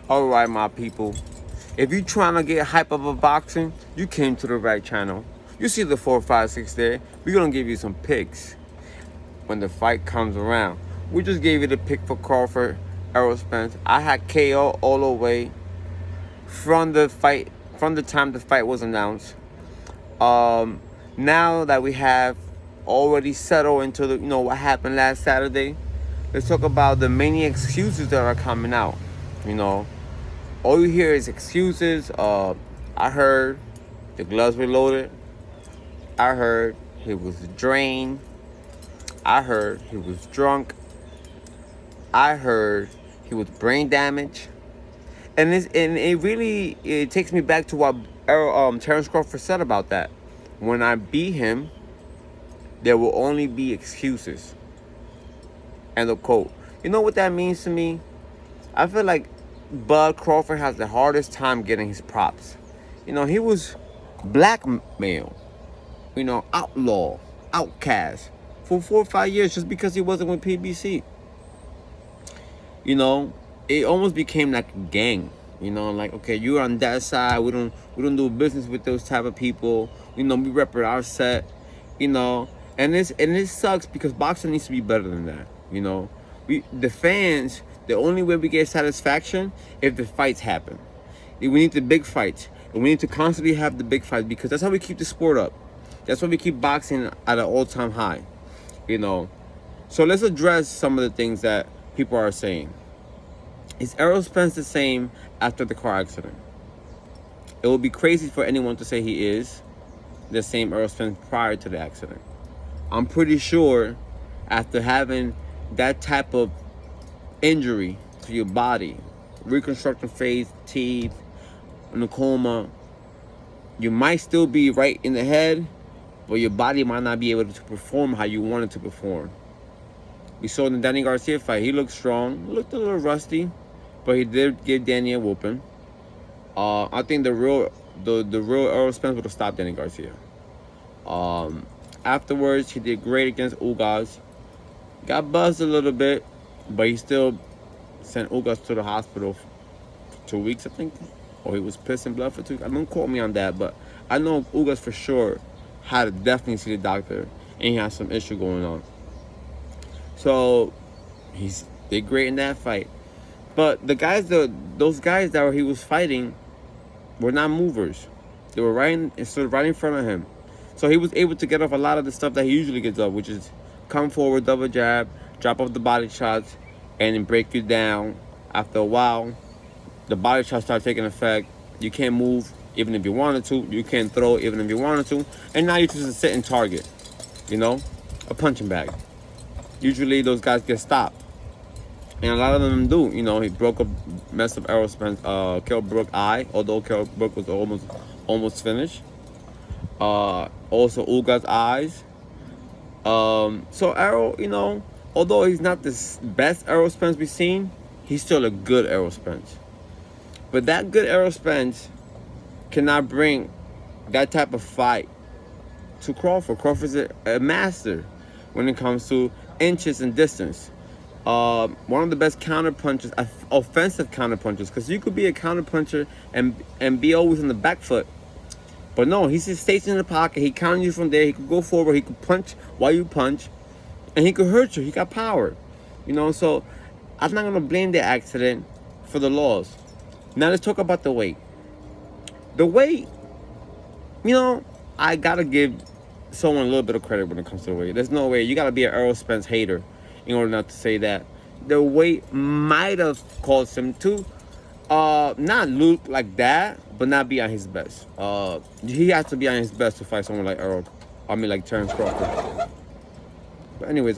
All right, my people. If you trying to get hype about boxing, you came to the right channel. You see the 456 there. We're gonna give you some picks when the fight comes around. We just gave you the pick for Crawford, Errol Spence. I had KO all the way from the fight, from the time the fight was announced. Now that we have already settled into the, what happened last Saturday, let's talk about the many excuses that are coming out. All you hear is excuses. I heard the gloves were loaded. I heard he was drained. I heard he was drunk. I heard he was brain damaged. And it really takes me back to what Terence Crawford said about that. When I beat him, there will only be excuses. End of quote. You know what that means to me? I feel like Bud Crawford has the hardest time getting his props. He was blackmail, outlaw, outcast for 4 or 5 years just because he wasn't with PBC. It almost became like a gang. Like, okay, you're on that side. We don't do business with those type of people. We rep our set. And this sucks because boxing needs to be better than that. The fans, the only way we get satisfaction if the fights happen. We need the big fights. And we need to constantly have the big fights because that's how we keep the sport up. That's why we keep boxing at an all-time high. So let's address some of the things that people are saying. Is Errol Spence the same after the car accident? It would be crazy for anyone to say he is the same Errol Spence prior to the accident. I'm pretty sure after having that type of injury to your body, reconstructing face, teeth, in a coma, you might still be right in the head, but your body might not be able to perform how you want it to perform. We saw in the Danny Garcia fight, he looked strong, looked a little rusty, but he did give Danny a whooping. I think the real Errol Spence would have stopped Danny Garcia. Afterwards, he did great against Ugas. Got buzzed a little bit, but he still sent Ugas to the hospital for 2 weeks, I think. Or he was pissing blood for 2 weeks. Don't quote me on that, but I know Ugas for sure had to definitely see the doctor, and he had some issue going on. So he did great in that fight. But those guys that he was fighting were not movers. They were stood right in front of him. So he was able to get off a lot of the stuff that he usually gets off, which is come forward, double jab, drop off the body shots, and then break you down. After a while, the body shots start taking effect. You can't move even if you wanted to. You can't throw even if you wanted to. And now you're just a sitting target, a punching bag. Usually those guys get stopped. And a lot of them do. He messed up Errol Spence, Kell Brook's eye, although Kell Brook was almost finished. Also Ugas' eyes. So Errol, although he's not the best Errol Spence we've seen, he's still a good Errol Spence. But that good Errol Spence cannot bring that type of fight to Crawford. Crawford's a master when it comes to inches and distance. One of the best counter punchers, offensive counter punchers, because you could be a counter puncher and be always on the back foot. But no, he just stays in the pocket. He counted you from there. He could go forward. He could punch while you punch, and he could hurt you. He got power, So I'm not gonna blame the accident for the loss. Now let's talk about the weight. The weight, I gotta give someone a little bit of credit when it comes to the weight. There's no way. You gotta be an Errol Spence hater in order not to say that. The weight might have caused him to not look like that, but not be on his best. He has to be on his best to fight someone like like Terence Crawford. But anyways,